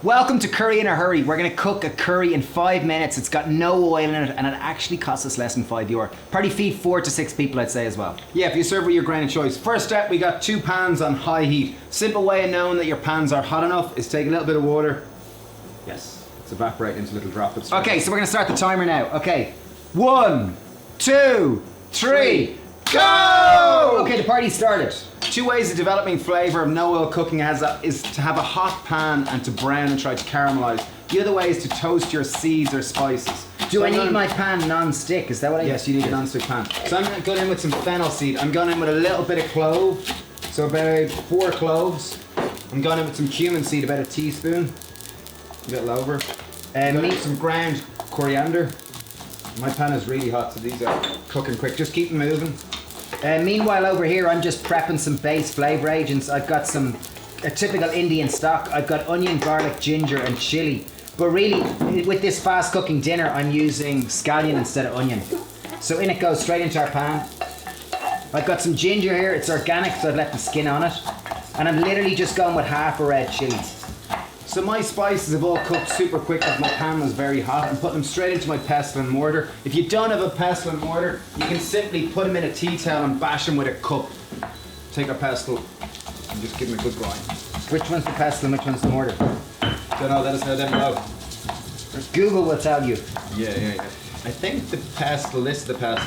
Welcome to Curry in a Hurry. We're going to cook a curry in 5 minutes. It's got no oil in it and it actually costs us less than €5. Probably feed 4 to 6 people, I'd say, as well. Yeah, if you serve with your grain of choice. First step, we got 2 pans on high heat. Simple way of knowing that your pans are hot enough is take a little bit of water. Yes, it's evaporating into little droplets. Okay, so we're going to start the timer now. Okay, 1, 2, 3, go! Okay, the party started. 2 ways of developing flavour of no oil cooking is to have a hot pan and to brown and try to caramelise. The other way is to toast your seeds or spices. Do I need my pan non-stick? Is that what I Yes, you need a non-stick pan. So I'm going in with some fennel seed. I'm going in with a little bit of clove, so about 4 cloves. I'm going in with some cumin seed, about a teaspoon, a little over. Some ground coriander. My pan is really hot, so these are cooking quick. Just keep them moving. Meanwhile, over here, I'm just prepping some base flavour agents. I've got a typical Indian stock. I've got onion, garlic, ginger, and chilli. But really, with this fast cooking dinner, I'm using scallion instead of onion. So in it goes straight into our pan. I've got some ginger here. It's organic, so I've left the skin on it. And I'm literally just going with half a red chilli. So my spices have all cooked super quick because my pan was very hot. I'm putting them straight into my pestle and mortar. If you don't have a pestle and mortar, you can simply put them in a tea towel and bash them with a cup. Take a pestle and just give them a good grind. Which one's the pestle and which one's the mortar? Don't know, let us know down below. Google will tell you. Yeah. I think the pestle, this is the pestle.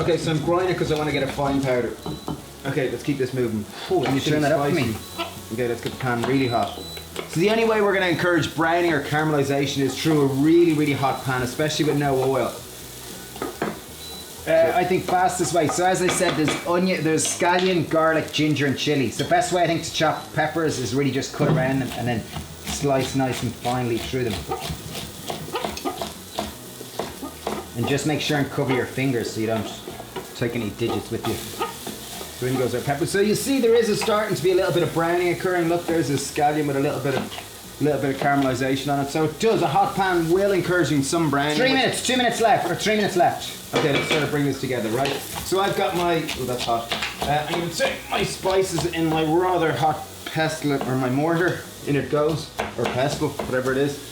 Okay, so I'm grinding because I want to get a fine powder. Okay, let's keep this moving. Can you turn that up for me? Okay, let's get the pan really hot. So the only way we're going to encourage browning or caramelization is through a really, really hot pan, especially with no oil. I think fastest way. So as I said, there's scallion, garlic, ginger, and chili. So the best way I think to chop peppers is really just cut around them and then slice nice and finely through them. And just make sure and cover your fingers so you don't take any digits with you. So in goes our pepper. So you see there is starting to be a little bit of browning occurring. Look, there's a scallion with a little bit of caramelization on it. So it does. A hot pan will encouraging some browning. 3 minutes, 2 minutes left, or 3 minutes left. Okay, let's sort of bring this together, right? So I've got my, oh that's hot. I'm going to take my spices in my rather hot pestle, or my mortar. In it goes, or pestle, whatever it is.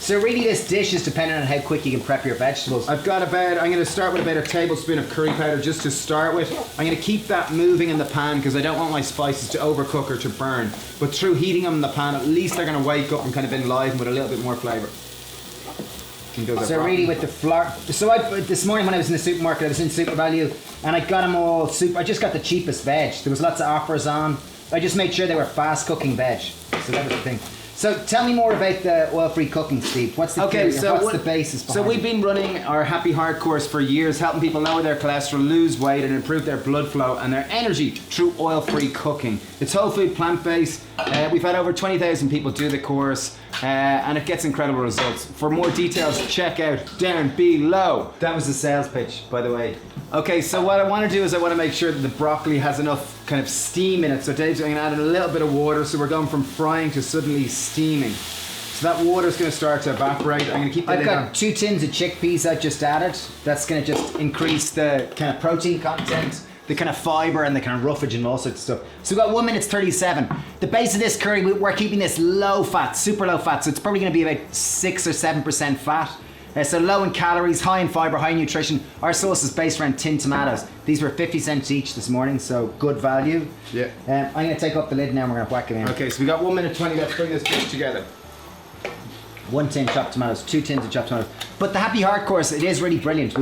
So really this dish is dependent on how quick you can prep your vegetables. I'm going to start with about a tablespoon of curry powder just to start with. I'm going to keep that moving in the pan because I don't want my spices to overcook or to burn. But through heating them in the pan, at least they're going to wake up and kind of enliven with a little bit more flavour. So really with the flour, this morning when I was in the supermarket, I was in Super Value and I got them all I just got the cheapest veg. There was lots of offers on. I just made sure they were fast cooking veg. So that was the thing. So tell me more about the oil-free cooking, Steve. What's the what's the basis behind it? So we've been running our Happy Heart course for years, helping people lower their cholesterol, lose weight and improve their blood flow and their energy through oil-free cooking. It's whole food, plant-based. We've had over 20,000 people do the course and it gets incredible results. For more details, check out down below. That was the sales pitch, by the way. Okay, so what I want to do is I want to make sure that the broccoli has enough kind of steam in it. So Dave's going to add a little bit of water, so we're going from frying to suddenly steaming. So that water is going to start to evaporate. I'm going to keep the lid on. I've got 2 tins of chickpeas I've just added. That's going to just increase the kind of protein content, the kind of fibre and the kind of roughage and all sorts of stuff. So we've got 1 minute 37. The base of this curry, we're keeping this low fat, super low fat. So it's probably going to be about 6 or 7% fat. So low in calories, high in fibre, high in nutrition. Our sauce is based around tin tomatoes. These were 50 cents each this morning, so good value. Yeah. I'm going to take off the lid now and we're going to whack them in. Okay, so we got 1 minute 20. Let's bring this dish together. 1 tin chopped tomatoes, 2 tins of chopped tomatoes. But the Happy Heart course, it is really brilliant.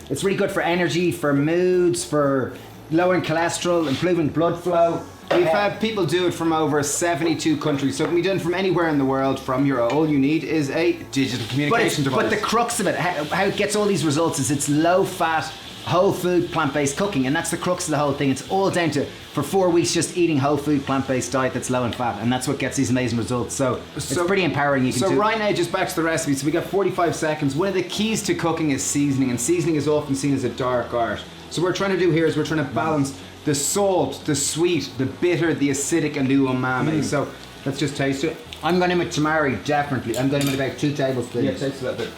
It's really good for energy, for moods, for lowering cholesterol, improving blood flow. We've had people do it from over 72 countries, so it can be done from anywhere in the world from your all you need is a digital communication device. But the crux of it, how it gets all these results is it's low fat, whole food, plant-based cooking, and that's the crux of the whole thing. It's all down to, for 4 weeks, just eating whole food, plant-based diet that's low in fat, and that's what gets these amazing results. So it's pretty empowering. So right now, just back to the recipe. So we got 45 seconds. One of the keys to cooking is seasoning, and seasoning is often seen as a dark art. So what we're trying to do here is we're trying to balance the salt, the sweet, the bitter, the acidic, and the umami. So let's just taste it. I'm going in with tamari, definitely. I'm going in with about 2 tablespoons. Yeah, taste a little bit.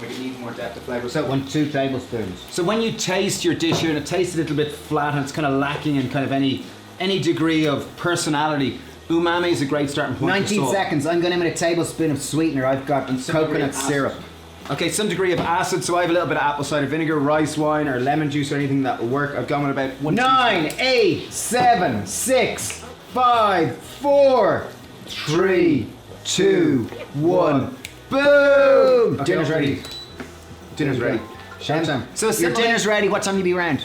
We can need more depth of flavour. So 2 tablespoons. So when you taste your dish here, and it tastes a little bit flat and it's kind of lacking in kind of any any degree of personality, umami is a great starting point. 19 for salt. seconds. I'm going in with a tablespoon of sweetener. I've got And some degree coconut of acid. syrup. Okay, some degree of acid. So I have a little bit of apple cider vinegar, rice wine, or lemon juice, or anything that will work. I've gone with about 1 9, 8, 7, 6, 5, 4, 3, 2, 1. Boom! Okay, Dinner's I'll ready. leave. Dinner's ready. Showtime. So Your simple- dinner's ready. What time you be round?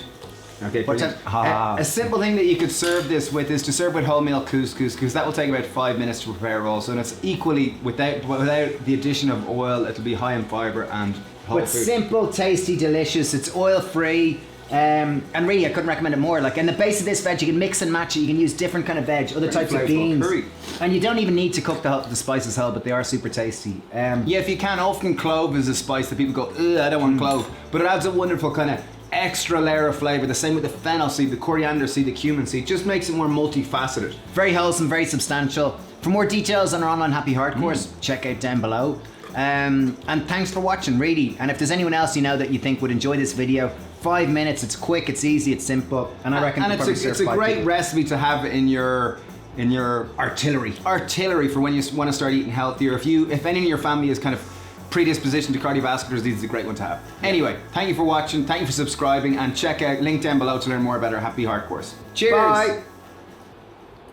Okay, What's brilliant. that? A simple thing that you could serve this with is to serve with wholemeal couscous, because that will take about 5 minutes to prepare also, and it's equally without the addition of oil. It'll be high in fiber and whole But food. simple, tasty, delicious. It's oil free. And really, I couldn't recommend it more. Like, and the base of this veg, you can mix and match it. You can use different kind of veg, other Very types of flavourful beans, curry. and you don't even need to cook the spices whole, but they are super tasty. Yeah, if you can, often clove is a spice that people go, ugh, I don't want clove, but it adds a wonderful kind of extra layer of flavour. The same with the fennel seed, the coriander seed, the cumin seed. Just makes it more multifaceted. Very wholesome, very substantial. For more details on our online Happy Heart course, check out down below. And thanks for watching, really. And if there's anyone else you know that you think would enjoy this video, 5 minutes. It's quick, it's easy, it's simple, and I reckon And it'll probably it's serve a 5 great people. recipe to have in your Artillery. for when you want to start eating healthier. If any of your family is kind of predisposition to cardiovascular disease, is a great one to have. Anyway, thank you for watching, thank you for subscribing, and check out link down below to learn more about our Happy Heart course. Cheers. Bye.